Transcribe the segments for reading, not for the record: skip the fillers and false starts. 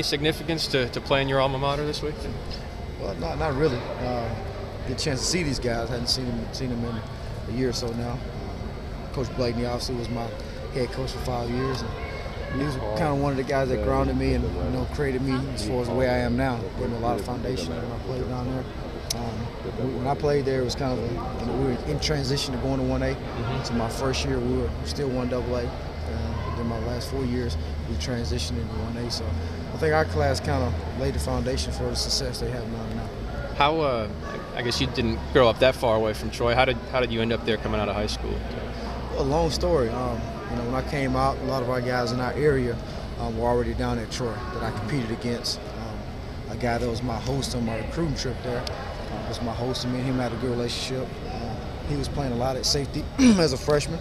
Significance to play in your alma mater this week? Well, not really. Get a chance to see these guys. I hadn't seen them in a year or so now. Coach Blakeney obviously was my head coach for 5 years. And he was kind of one of the guys that grounded me and created me as far as the way I am now. Gave me a lot of foundation when I played down there. When I played there, it was kind of we were in transition to going to 1A. So my first year, we were still 1AA. Then my last 4 years, we transitioned into 1A. So I think our class kind of laid the foundation for the success they have now. How? I guess you didn't grow up that far away from Troy. How did you end up there coming out of high school? A long story. When I came out, a lot of our guys in our area were already down at Troy that I competed against. A guy that was my host on my recruiting trip there was my host, and me and him had a good relationship. He was playing a lot at safety as a freshman,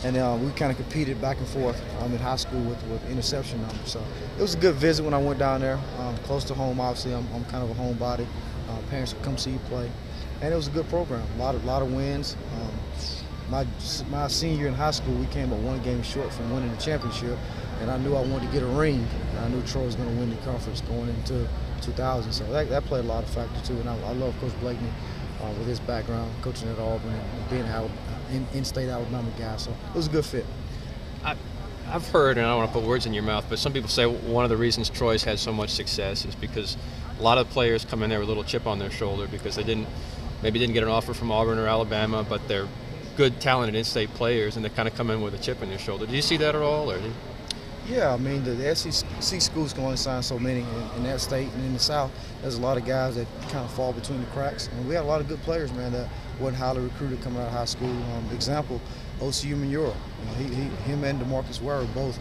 and we kind of competed back and forth in high school with interception numbers. So it was a good visit when I went down there. Close to home, obviously. I'm kind of a homebody. Parents would come see you play, and it was a good program. A lot of wins. My senior year in high school, we came up 1 game short from winning the championship, and I knew I wanted to get a ring. And I knew Troy was going to win the conference going into 2000, so that played a lot of factor too. And I love Coach Blakeney with his background, coaching at Auburn and being an in-state Alabama guy. So it was a good fit. I've heard, and I don't want to put words in your mouth, but some people say one of the reasons Troy's had so much success is because a lot of players come in there with a little chip on their shoulder because they maybe didn't get an offer from Auburn or Alabama, but they're good, talented in-state players, and they kind of come in with a chip on their shoulder. Do you see that at all? Or Yeah, I mean, the SEC schools can only sign so many in that state, and in the South, there's a lot of guys that kind of fall between the cracks. And we had a lot of good players, man, that wasn't highly recruited coming out of high school. Example, OCU Manura. Him and DeMarcus Ware both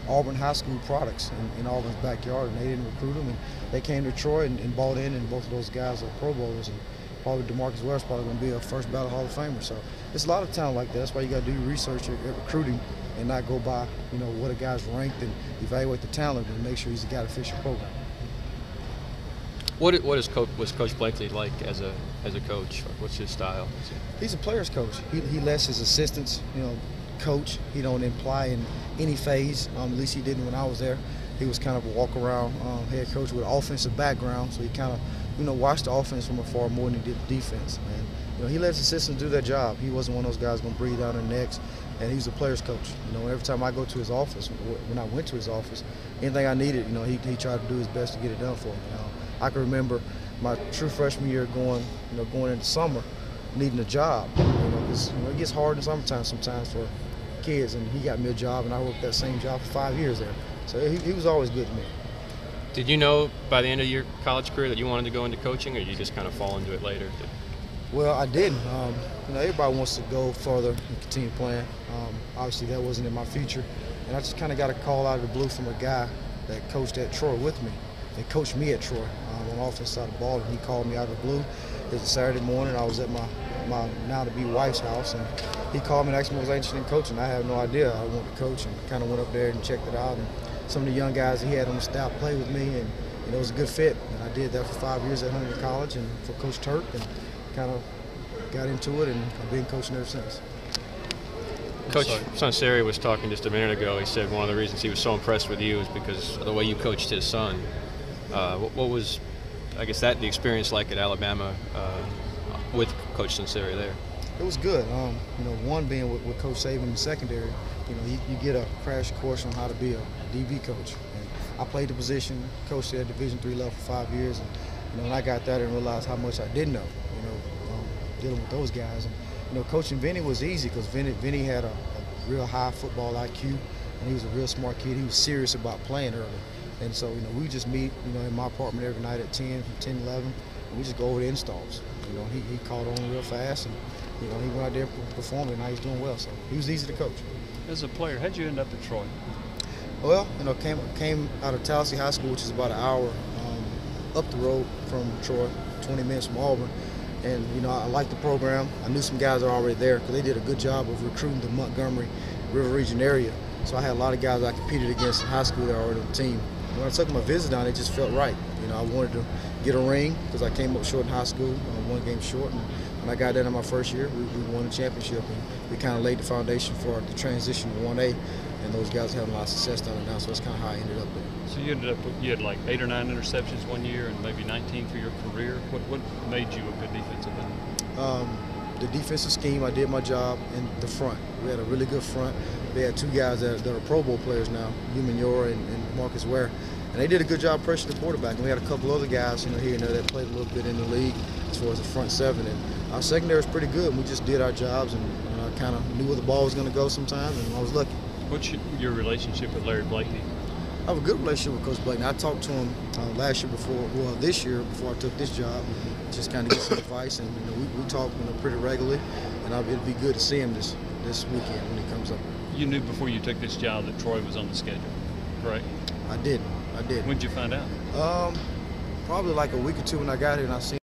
Auburn high school products in Auburn's backyard, and they didn't recruit them. And they came to Troy and bought in, and both of those guys are Pro Bowlers. And probably DeMarcus Ware is probably going to be a first ballot Hall of Famer. So it's a lot of talent like that. That's why you got to do your research at recruiting and not go by, what a guy's ranked, and evaluate the talent and make sure he's a guy that fits your program. What was Coach Blakeney like as a coach? What's his style? He's a player's coach. He lets his assistants, coach. He don't imply in any phase. At least he didn't when I was there. He was kind of a walk-around head coach with an offensive background, so he kind of, watched the offense from afar more than he did the defense. And he lets his assistants do their job. He wasn't one of those guys going to breathe down their necks. And he's a player's coach. Every time I go to his office, when I went to his office, anything I needed, he tried to do his best to get it done for me. I can remember my true freshman year going into summer, needing a job. Because it gets hard in summertime sometimes for kids, and he got me a job, and I worked that same job for 5 years there. So he was always good to me. Did you know by the end of your college career that you wanted to go into coaching, or did you just kind of fall into it later? Well, I didn't. Everybody wants to go further and continue playing. Obviously, that wasn't in my future. And I just kind of got a call out of the blue from a guy that coached at Troy with me. They coached me at Troy on the offense side of the ball, and he called me out of the blue. It was a Saturday morning. I was at my now-to-be wife's house, and he called me and asked me if I was interested in coaching. I had no idea I wanted to coach, and kind of went up there and checked it out. And some of the young guys he had on the staff played with me, and it was a good fit. And I did that for 5 years at Huntington College and for Coach Turk, and kind of got into it, and I've been coaching ever since. Coach Sunseri was talking just a minute ago. He said one of the reasons he was so impressed with you is because of the way you coached his son. What was, I guess, the experience like at Alabama with Coach Sunseri there? It was good. One being with Coach Saban in the secondary, you get a crash course on how to be a DB coach. And I played the position, coached at Division III level for 5 years, and when I got there, I didn't realize how much I didn't know. Dealing with those guys, and coaching Vinny was easy because Vinny had a real high football IQ, and he was a real smart kid. He was serious about playing early, and so we just meet in my apartment every night at 10, 11, and we just go over the installs. He caught on real fast, and he went out there and performed, and now he's doing well. So he was easy to coach. As a player, how'd you end up at Troy? Well, came out of Tallahassee High School, which is about an hour up the road from Troy, 20 minutes from Auburn. And, I liked the program. I knew some guys that were already there because they did a good job of recruiting the Montgomery River Region area. So I had a lot of guys I competed against in high school that were already on the team. When I took my visit down, it just felt right. I wanted to get a ring because I came up short in high school, 1 game short. And when I got there in my first year, we won the championship, and we kind of laid the foundation for the transition to 1A, and those guys are having a lot of success down there now, so that's kind of how I ended up there. So you had like 8 or 9 interceptions one year and maybe 19 for your career. What made you a good defensive end? The defensive scheme, I did my job in the front. We had a really good front. We had 2 guys that are Pro Bowl players now, Umanyor and Marcus Ware. And they did a good job pressuring the quarterback. And we had a couple other guys, here and there that played a little bit in the league as far as the front 7. And our secondary was pretty good. And we just did our jobs, and I kind of knew where the ball was going to go sometimes, and I was lucky. What's your relationship with Larry Blakeney? I have a good relationship with Coach Blakeney. I talked to him this year before I took this job, just kind of get some advice. And we talk pretty regularly, and it'll be good to see him this weekend when he comes up. You knew before you took this job that Troy was on the schedule, correct? I did. When did you find out? Probably like a week or 2 when I got here, and I seen